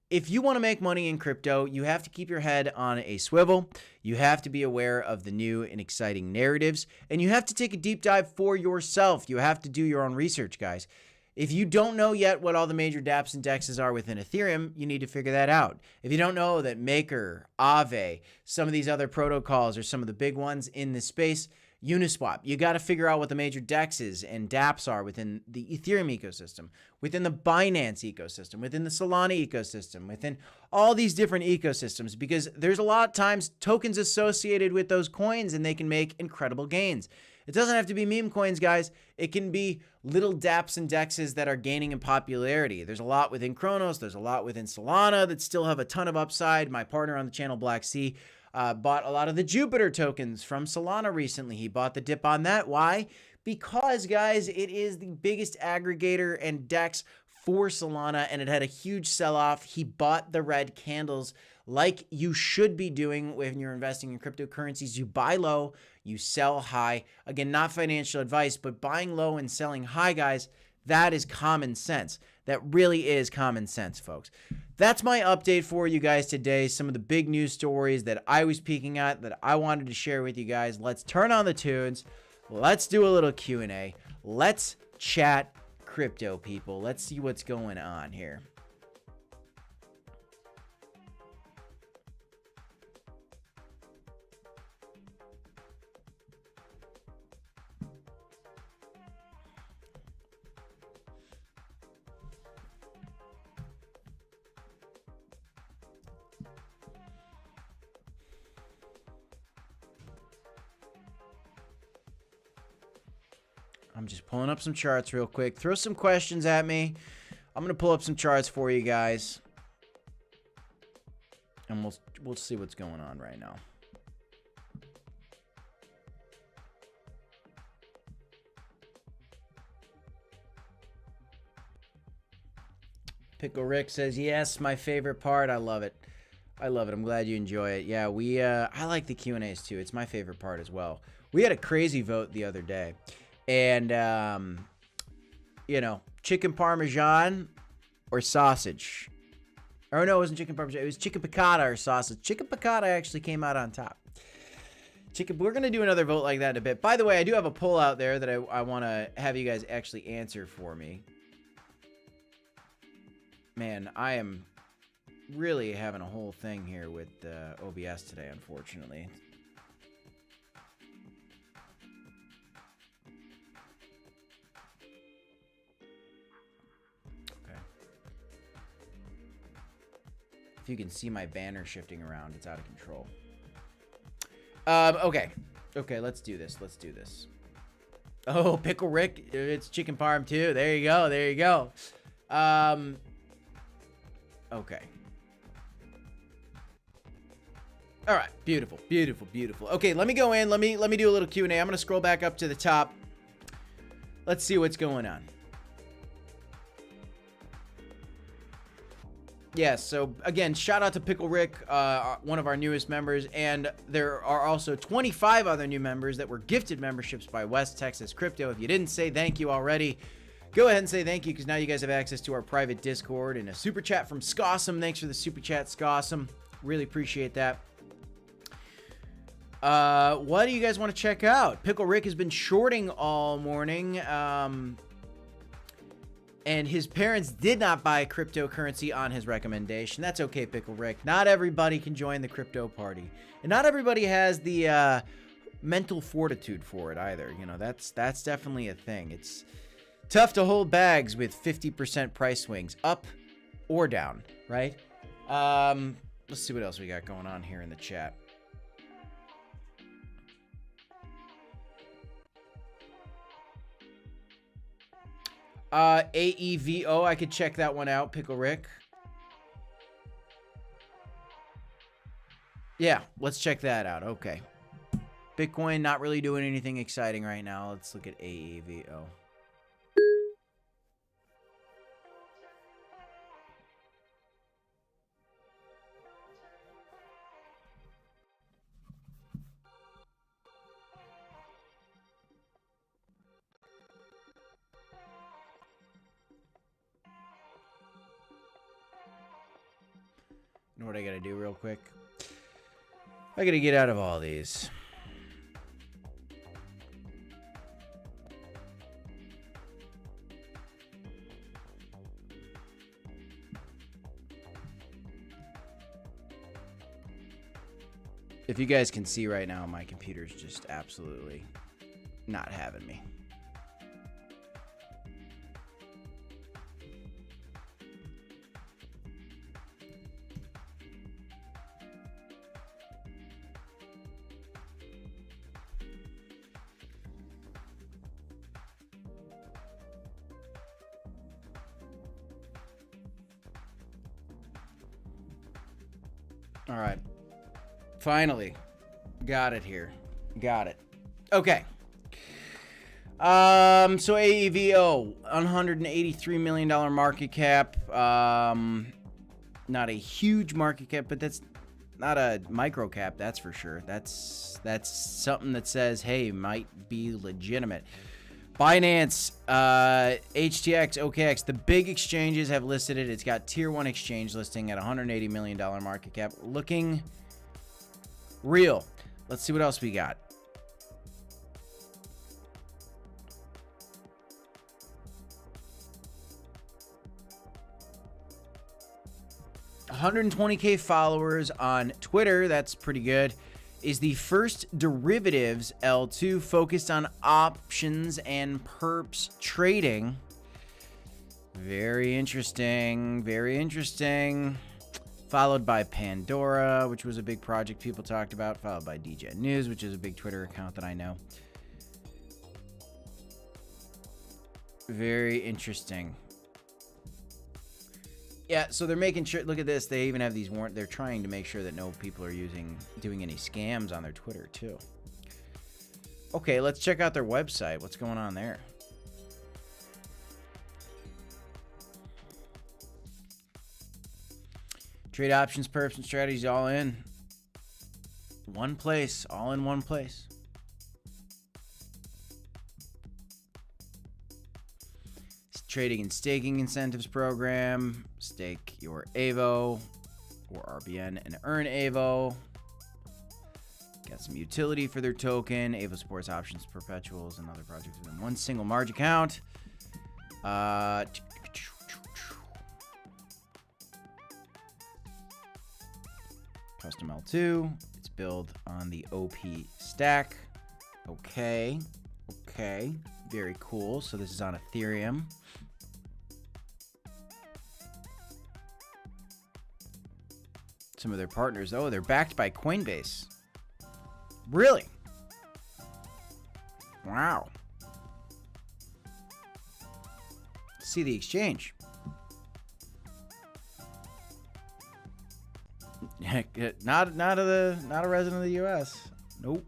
if you want to make money in crypto, you have to keep your head on a swivel. You have to be aware of the new and exciting narratives, and you have to take a deep dive for yourself. You have to do your own research, guys. If you don't know yet what all the major dApps and DEXs are within Ethereum, you need to figure that out. If you don't know that Maker, Aave, some of these other protocols are some of the big ones in this space, Uniswap, you got to figure out what the major DEXs and dApps are within the Ethereum ecosystem, within the Binance ecosystem, within the Solana ecosystem, within all these different ecosystems, because there's a lot of times tokens associated with those coins and they can make incredible gains. It doesn't have to be meme coins, guys. It can be little dApps and DEXs that are gaining in popularity. There's a lot within Cronos. There's a lot within Solana that still have a ton of upside. My partner on the channel, Black Sea, bought a lot of the Jupiter tokens from Solana recently. He bought the dip on that. Why? Because, guys, it is the biggest aggregator and DEX for Solana, and it had a huge sell-off. He bought the red candles like you should be doing when you're investing in cryptocurrencies. You buy low, you sell high. Again, not financial advice, but buying low and selling high, guys, that is common sense. That really is common sense, folks. That's my update for you guys today. Some of the big news stories that I was peeking at that I wanted to share with you guys. Let's turn on the tunes. Let's do a little Q&A. Let's chat crypto, people. Let's see what's going on here. I'm just pulling up some charts real quick. Throw some questions at me. I'm going to pull up some charts for you guys. And we'll see what's going on right now. Pickle Rick says, yes, my favorite part. I love it. I love it. I'm glad you enjoy it. Yeah, I like the Q&As too. It's my favorite part as well. We had a crazy vote the other day. And, you know, chicken parmesan or sausage. Or no, it wasn't chicken parmesan. It was chicken piccata or sausage. Chicken piccata actually came out on top. We're going to do another vote like that in a bit. By the way, I do have a poll out there that I want to have you guys actually answer for me. Man, I am really having a whole thing here with OBS today, unfortunately. Okay. If you can see my banner shifting around, it's out of control. Okay, let's do this. Oh, Pickle Rick, it's chicken parm too. There you go. Okay. All right, beautiful. Okay, let me go in. Let me do a little Q&A. I'm going to scroll back up to the top. Let's see what's going on. Yes, so again, shout out to Pickle Rick, one of our newest members, and there are also 25 other new members that were gifted memberships by West Texas Crypto. If you didn't say thank you already, go ahead and say thank you, because now you guys have access to our private Discord and a super chat from Scossum. Thanks for the super chat, Scossum. Really appreciate that. What do you guys want to check out? Pickle Rick has been shorting all morning, and his parents did not buy cryptocurrency on his recommendation. That's okay, Pickle Rick. Not everybody can join the crypto party, and not everybody has the mental fortitude for it either. You know, that's definitely a thing. It's tough to hold bags with 50% price swings, up or down, right? Let's see what else we got going on here in the chat. AEVO, I could check that one out, Pickle Rick. Yeah, let's check that out. Okay. Bitcoin not really doing anything exciting right now. Let's look at AEVO. You know what I gotta do real quick? I gotta get out of all these. If you guys can see right now, my computer's just absolutely not having me. All right. Finally. Got it here. Got it. Okay. So AEVO, $183 million market cap. Not a huge market cap, but that's not a micro cap, that's for sure. That's something that says, hey, might be legitimate. Binance, HTX, OKX, the big exchanges have listed it. It's got tier 1 exchange listing at $180 million market cap. Looking real. Let's see what else we got. $120K followers on Twitter. That's pretty good. Is the first derivatives L2 focused on options and perps trading. Very interesting. Very interesting. Followed by Pandora, which was a big project people talked about. Followed by DJ News, which is a big Twitter account that I know. Very interesting. Yeah, so they're making sure, look at this, they even have these warrant, they're trying to make sure that no people are doing any scams on their Twitter too. Okay, let's check out their website. What's going on there? Trade options, perps, and strategies all in one place, all in one place. Trading and staking incentives program. Stake your AVO or RBN and earn AVO. Got some utility for their token. AVO supports options, perpetuals, and other projects within one single Marge account. Custom L2. It's built on the OP stack. Okay. Very cool. So this is on Ethereum. Some of their partners. Oh, they're backed by Coinbase. Really? Wow. See the exchange. not a resident of the US. Nope.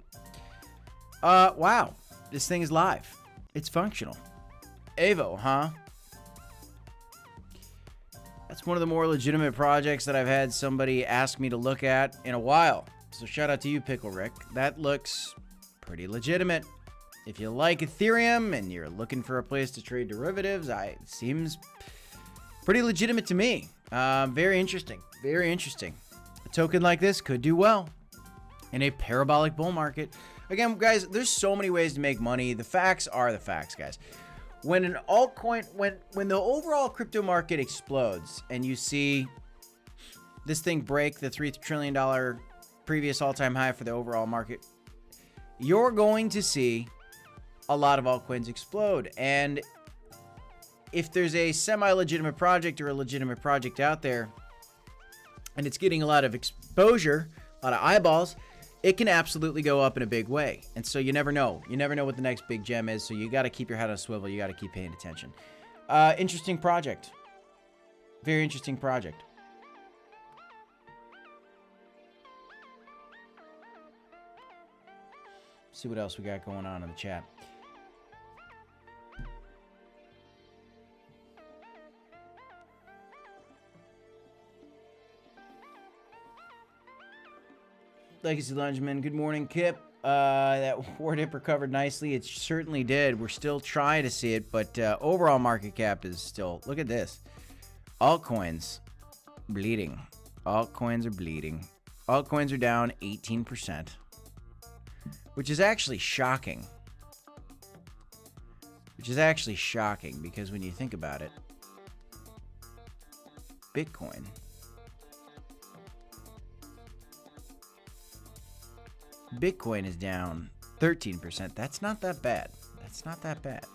Wow. This thing is live. It's functional. AVO, huh? That's one of the more legitimate projects that I've had somebody ask me to look at in a while. So shout out to you, Pickle Rick. That looks pretty legitimate. If you like Ethereum and you're looking for a place to trade derivatives, it seems pretty legitimate to me. Very interesting. Very interesting. A token like this could do well in a parabolic bull market. Again, guys, there's so many ways to make money. The facts are the facts, guys. When an altcoin, when the overall crypto market explodes and you see this thing break the $3 trillion previous all-time high for the overall market, you're going to see a lot of altcoins explode. And if there's a semi-legitimate project or a legitimate project out there and it's getting a lot of exposure, a lot of eyeballs, it can absolutely go up in a big way. And so you never know. You never know what the next big gem is. So you got to keep your head on a swivel. You got to keep paying attention. Interesting project. Very interesting project. See what else we got going on in the chat. Legacy Lungeman, good morning, Kip. That war dip recovered nicely. It certainly did. We're still trying to see it, but overall market cap is still... Look at this. Altcoins bleeding. Altcoins are bleeding. Altcoins are down 18%, which is actually shocking. Which is actually shocking because when you think about it, Bitcoin... Bitcoin is down 13%. That's not that bad. That's not that bad.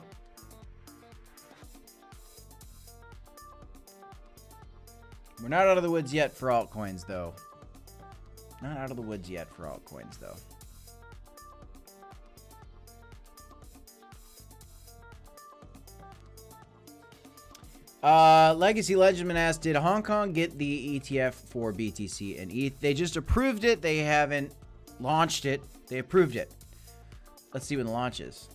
We're not out of the woods yet for altcoins, though. Not out of the woods yet for altcoins, though. Legacy Legendman asked, did Hong Kong get the ETF for BTC and ETH? They just approved it. They haven't launched it. They approved it. Let's see when the launch is.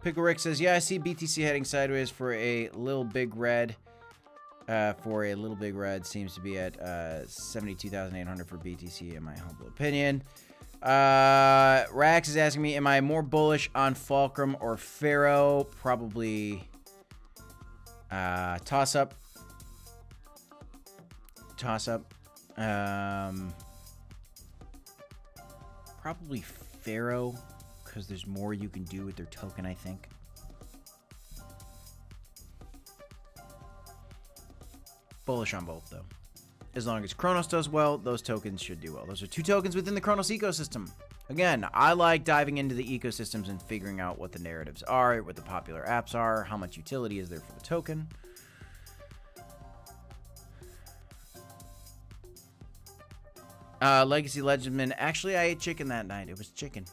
Pickle Rick says, yeah, I see BTC heading sideways for a little big red. Seems to be at 72,800 for BTC in my humble opinion. Rax is asking me, am I more bullish on Fulcrum or Pharaoh? Probably toss up. Probably Pharaoh, because there's more you can do with their token, I think. Bullish on both, though. As long as Cronos does well, those tokens should do well. Those are two tokens within the Cronos ecosystem. Again, I like diving into the ecosystems and figuring out what the narratives are, what the popular apps are, how much utility is there for the token. Legacy Legendman. Actually, I ate chicken that night. It was chicken.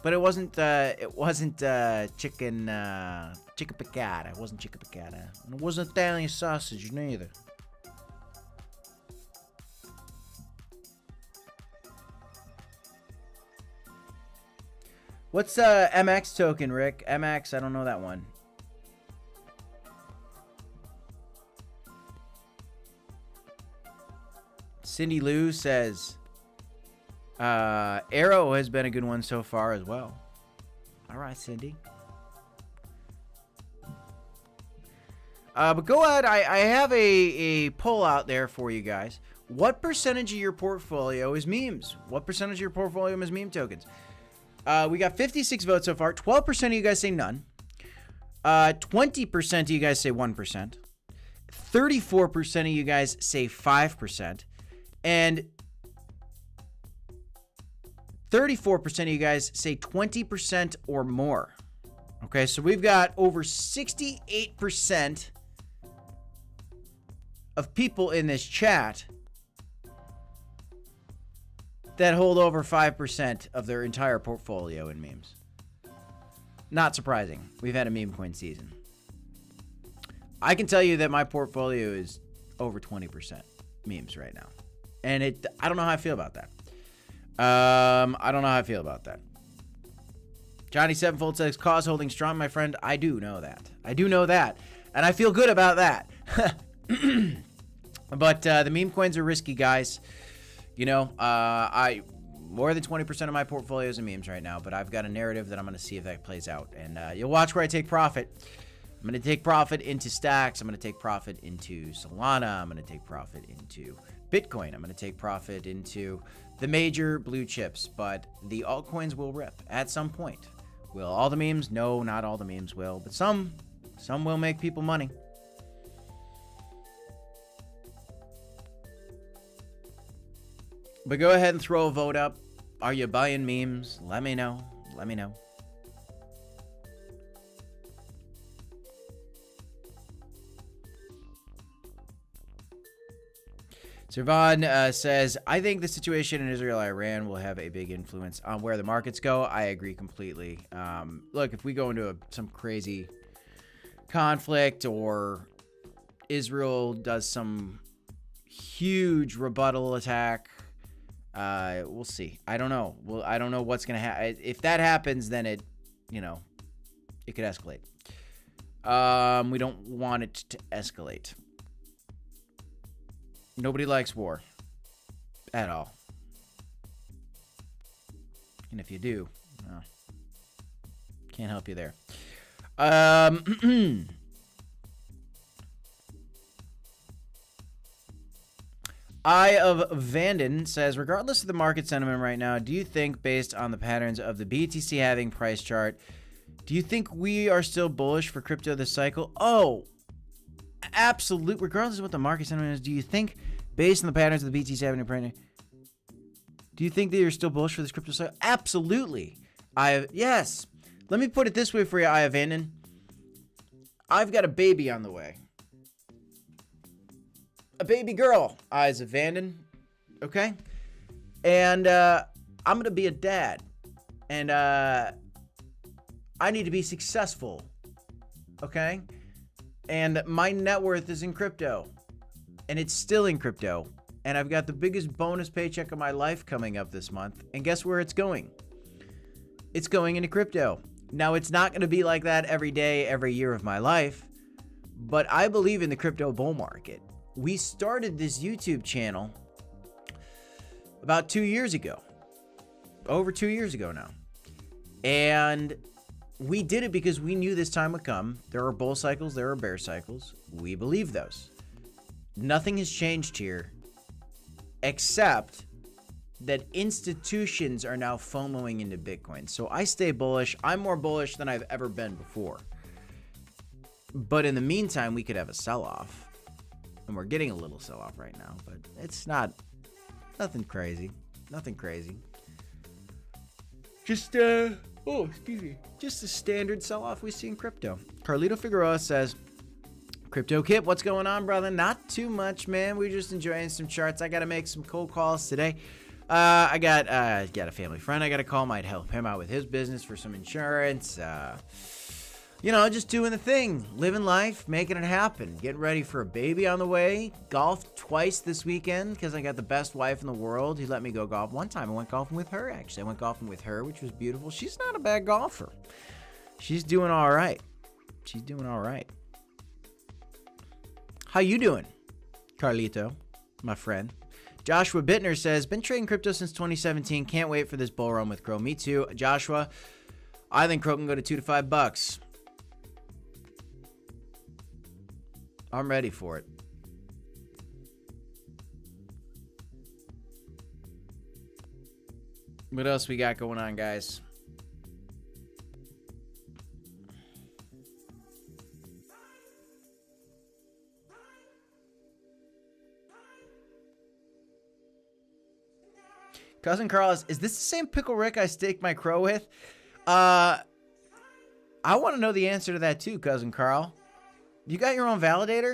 But it wasn't chicken piccata. It wasn't chicken piccata. And it wasn't Italian sausage neither. What's MX token, Rick? MX, I don't know that one. Cindy Lou says, Arrow has been a good one so far as well. All right, Cindy. But go ahead. I have a poll out there for you guys. What percentage of your portfolio is memes? What percentage of your portfolio is meme tokens? We got 56 votes so far. 12% of you guys say none. 20% of you guys say 1%. 34% of you guys say 5%. And 34% of you guys say 20% or more. Okay, so we've got over 68% of people in this chat that hold over 5% of their entire portfolio in memes. Not surprising. We've had a meme coin season. I can tell you that my portfolio is over 20% memes right now. And I don't know how I feel about that. I don't know how I feel about that. Johnny Sevenfold says, cause holding strong, my friend. I do know that. I do know that. And I feel good about that. But the meme coins are risky, guys. You know, more than 20% of my portfolio is in memes right now, but I've got a narrative that I'm going to see if that plays out. And you'll watch where I take profit. I'm going to take profit into stacks. I'm going to take profit into Solana. I'm going to take profit into Bitcoin. I'm going to take profit into the major blue chips, but the altcoins will rip at some point. Will all the memes? No, not all the memes will, but some will make people money. But go ahead and throw a vote up. Are you buying memes? Let me know. Let me know. Sirvan says, I think the situation in Israel-Iran will have a big influence on where the markets go. I agree completely. Look, if we go into some crazy conflict or Israel does some huge rebuttal attack, we'll see. I don't know. Well, I don't know what's going to happen. If that happens, then it could escalate. We don't want it to escalate. Nobody likes war at all. And if you do, well, can't help you there. Eye of Vanden says, regardless of the market sentiment right now, do you think, based on the patterns of the BTC halving price chart, do you think we are still bullish for crypto this cycle? Oh, absolute. Regardless of what the market sentiment is, do you think, based on the patterns of the BTC halving price, do you think that you're still bullish for this crypto cycle? Absolutely. Yes. Let me put it this way for you, Eye of Vanden. I've got a baby on the way. A baby girl, Eyes of Vanden, okay? And I'm going to be a dad. And I need to be successful, okay? And my net worth is in crypto. And it's still in crypto. And I've got the biggest bonus paycheck of my life coming up this month. And guess where it's going? It's going into crypto. Now, it's not going to be like that every day, every year of my life. But I believe in the crypto bull market. We started this YouTube channel about 2 years ago. Over 2 years ago now. And we did it because we knew this time would come. There are bull cycles, there are bear cycles. We believe those. Nothing has changed here except that institutions are now FOMOing into Bitcoin. So I stay bullish. I'm more bullish than I've ever been before. But in the meantime, we could have a sell-off. And we're getting a little sell-off right now, but it's nothing crazy. Nothing crazy. Just, just a standard sell-off we see in crypto. Carlito Figueroa says, Crypto Kip, what's going on, brother? Not too much, man. We're just enjoying some charts. I got to make some cold calls today. I got a family friend I got to call. Might help him out with his business for some insurance. you know, just doing the thing, living life, making it happen, getting ready for a baby on the way. Golfed twice this weekend because I got the best wife in the world who let me go golf. One time I went golfing with her, actually. I went golfing with her, which was beautiful. She's not a bad golfer. She's doing all right. She's doing all right. How you doing, Carlito, my friend? Joshua Bittner says, been trading crypto since 2017. Can't wait for this bull run with Crow. Me too. Joshua, I think Crow can go to $2 to $5. I'm ready for it. What else we got going on, guys? Cousin Carl, is this the same Pickle Rick I staked my Crow with? I want to know the answer to that too, Cousin Carl. You got your own validator?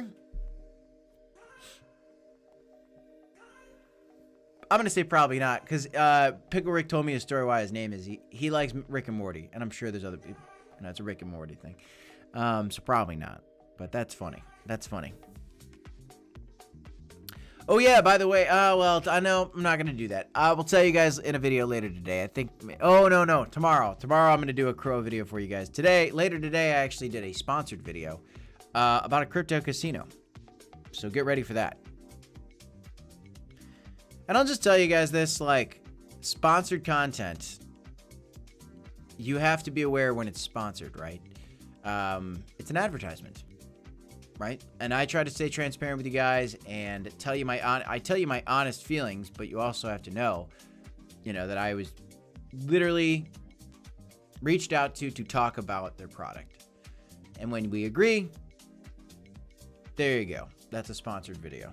I'm going to say probably not, because Pickle Rick told me a story why his name is. He likes Rick and Morty, and I'm sure there's other people. You know, it's a Rick and Morty thing. So probably not, but that's funny. That's funny. Oh, yeah, by the way, well, I know I'm not going to do that. I will tell you guys in a video later today. I think, oh, no, tomorrow. Tomorrow I'm going to do a Crow video for you guys. Later today, I actually did a sponsored video about a crypto casino. So get ready for that. And I'll just tell you guys this, like, sponsored content, you have to be aware when it's sponsored, right? It's an advertisement. Right? And I try to stay transparent with you guys and tell you my honest feelings, but you also have to know, you know, that I was literally reached out to talk about their product. And when we agree, there you go. That's a sponsored video.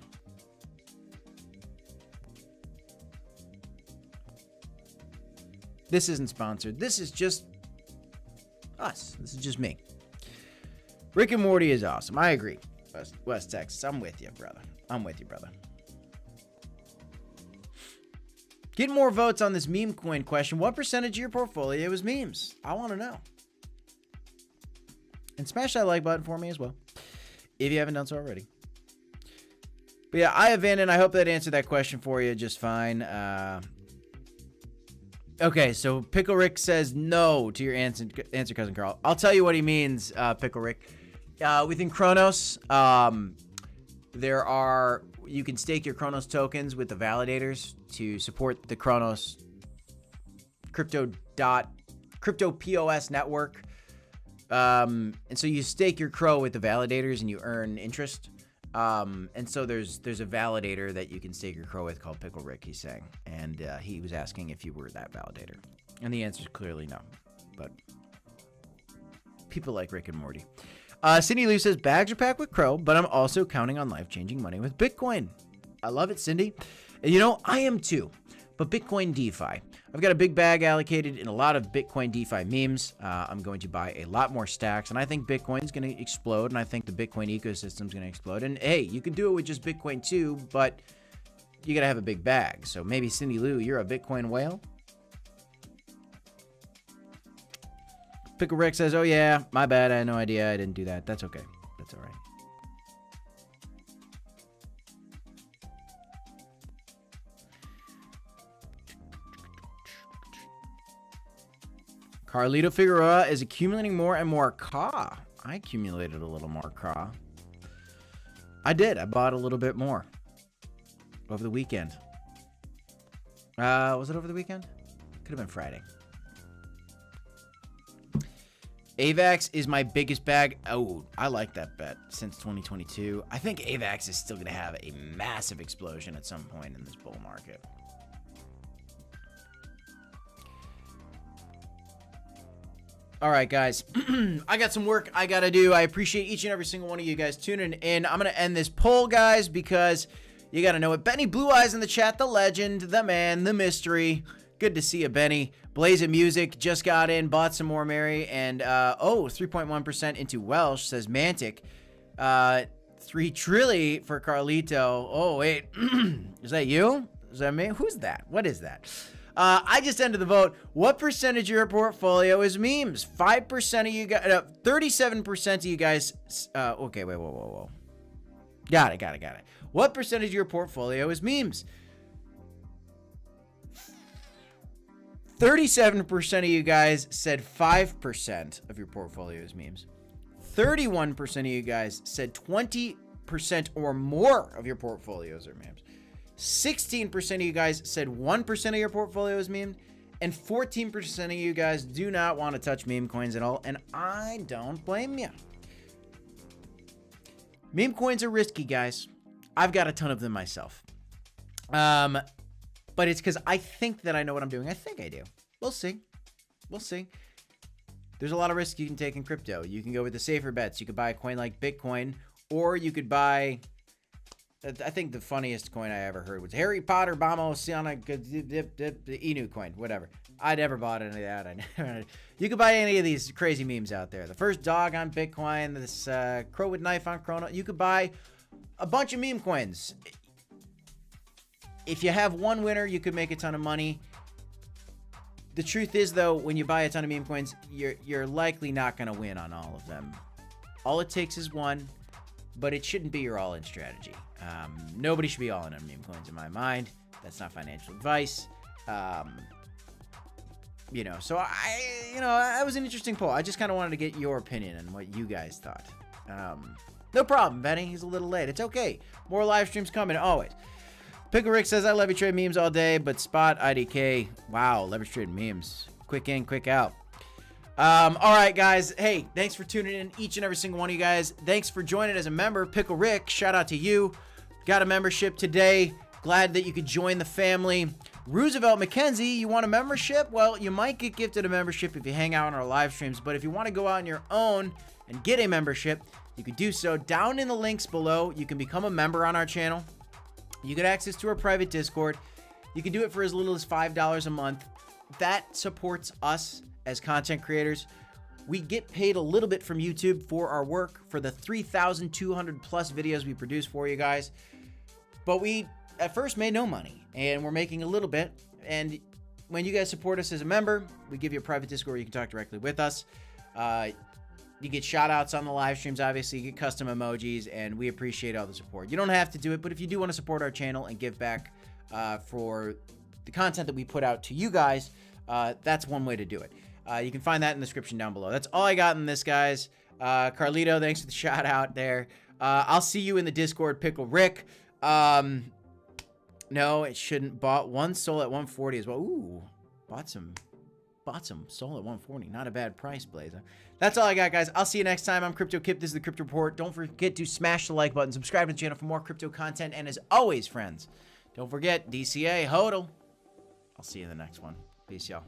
This isn't sponsored. This is just us. This is just me. Rick and Morty is awesome. I agree. West Texas. I'm with you, brother. I'm with you, brother. Get more votes on this meme coin question. What percentage of your portfolio is memes? I want to know. And smash that like button for me as well, if you haven't done so already. But yeah, I have been, and I hope that answered that question for you just fine. Okay, so Pickle Rick says no to your answer, Cousin Carl. I'll tell you what he means, Pickle Rick. Within Cronos, you can stake your Cronos tokens with the validators to support the Cronos crypto POS network. And so you stake your Crow with the validators and you earn interest. And so there's a validator that you can stake your Crow with called Pickle Rick, he's saying. And he was asking if you were that validator. And the answer is clearly no. But people like Rick and Morty. Cindy Lou says, bags are packed with Crow, but I'm also counting on life-changing money with Bitcoin. I love it, Cindy. And you know, I am too. But Bitcoin DeFi. I've got a big bag allocated in a lot of Bitcoin DeFi memes. I'm going to buy a lot more stacks, and I think Bitcoin's going to explode, and I think the Bitcoin ecosystem's going to explode. And hey, you can do it with just Bitcoin too, but you got to have a big bag. So maybe Cindy Lou, you're a Bitcoin whale? Pickle Rick says, oh yeah, my bad. I had no idea. I didn't do that. That's okay. That's all right. Carlito Figueroa is accumulating more and more CA. I accumulated a little more CA. I did. I bought a little bit more over the weekend. Was it over the weekend? Could have been Friday. AVAX is my biggest bag. Oh, I like that bet since 2022. I think AVAX is still going to have a massive explosion at some point in this bull market. All right, guys. I got some work I got to do. I appreciate each and every single one of you guys tuning in. I'm going to end this poll, guys, because you got to know it. Benny Blue Eyes in the chat, the legend, the man, the mystery. Good to see you, Benny. Blaze of Music just got in, bought some more Mary, and 3.1% into Welsh, says Mantic. 3 trilly for Carlito. Oh, wait. Is that you? Is that me? Who's that? What is that? I just ended the vote. What percentage of your portfolio is memes? 5% of you guys, 37% of you guys. Okay, wait, whoa. Got it. What percentage of your portfolio is memes? 37% of you guys said 5% of your portfolio is memes. 31% of you guys said 20% or more of your portfolios are memes. 16% of you guys said 1% of your portfolio is meme. And 14% of you guys do not want to touch meme coins at all. And I don't blame you. Meme coins are risky, guys. I've got a ton of them myself. But it's because I think that I know what I'm doing. I think I do. We'll see. There's a lot of risk you can take in crypto. You can go with the safer bets. You could buy a coin like Bitcoin, or you could buy, I think the funniest coin I ever heard was Harry Potter, Bamo, Siana, the Inu coin, whatever. I never bought any of that. You could buy any of these crazy memes out there. The first dog on Bitcoin, this crow with knife on Cronos. You could buy a bunch of meme coins. If you have one winner, you could make a ton of money. The truth is, though, when you buy a ton of meme coins, you're likely not going to win on all of them. All it takes is one, but it shouldn't be your all-in strategy. Nobody should be all-in on meme coins in my mind. That's not financial advice. So that was an interesting poll. I just kind of wanted to get your opinion on what you guys thought. No problem, Benny. He's a little late. It's okay. More live streams coming, always. Pickle Rick says, I leverage trade memes all day, but spot IDK. Wow, leverage trade memes. Quick in, quick out. All right, guys. Hey, thanks for tuning in, each and every single one of you guys. Thanks for joining as a member. Pickle Rick, shout out to you. Got a membership today. Glad that you could join the family. Roosevelt McKenzie, you want a membership? Well, you might get gifted a membership if you hang out on our live streams, but if you want to go out on your own and get a membership, you could do so down in the links below. You can become a member on our channel. You get access to our private Discord. You can do it for as little as $5 a month. That supports us as content creators. We get paid a little bit from YouTube for our work, for the 3,200 plus videos we produce for you guys. But we at first made no money, and we're making a little bit. And when you guys support us as a member, we give you a private Discord where you can talk directly with us. You get shout outs on the live streams, obviously. You get custom emojis, and we appreciate all the support. You don't have to do it, but if you do want to support our channel and give back for the content that we put out to you guys, that's one way to do it. You can find that in the description down below. That's all I got in this, guys. Carlito, thanks for the shout out there. I'll see you in the Discord, Pickle Rick. No, it shouldn't. Bought one soul at 140 as well. Ooh, bought some soul at 140. Not a bad price, Blazer. That's all I got, guys. I'll see you next time. I'm Crypto Kip. This is the Crypto Report. Don't forget to smash the like button, subscribe to the channel for more crypto content, and as always, friends, don't forget DCA HODL. I'll see you in the next one. Peace, y'all.